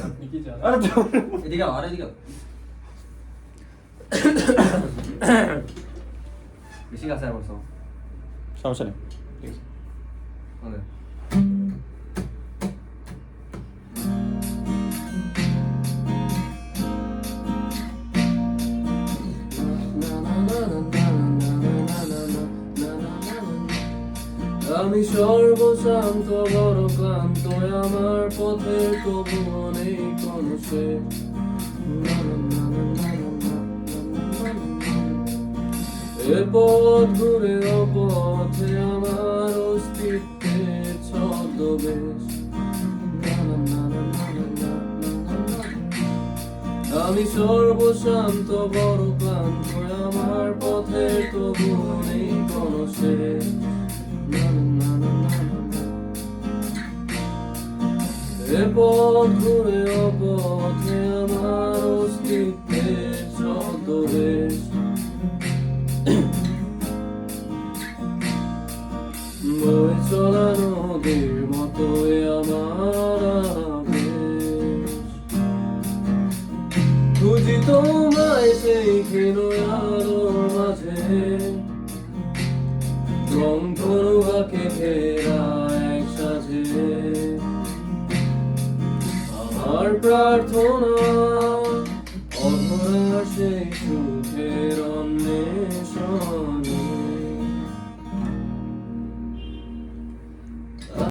আপনি কি জানেন? আরে এদিকে আও, আর এদিকে আও। বেশি কাছে আর বসো। সমস্যা নেই। ওকে। আমি সর্বশান্ত বড় ক্লান্ত আমার পথের তবুও নেই কোনো শেষ। এ পথ ঘুরে অপথে আমার অস্তিত্বের ছদ্মবেশ। আমি সর্বশান্ত বড় ক্লান্ত আমার পথের তবুও নেই কোনো শেষ। এ পথ ঘুরে অপথে আমার অস্তিত্বের ছদ্মবেশ। বয়ে চলা নদীর মতোই আমার আবেশ। খুঁজি তোমায় সেই ক্ষীণ আলোর মাঝে, রং ধনুবাকে ঘেরা এক সাজে। আমার প্রার্থনা অধরা সেই সুখের অন্বেষণ।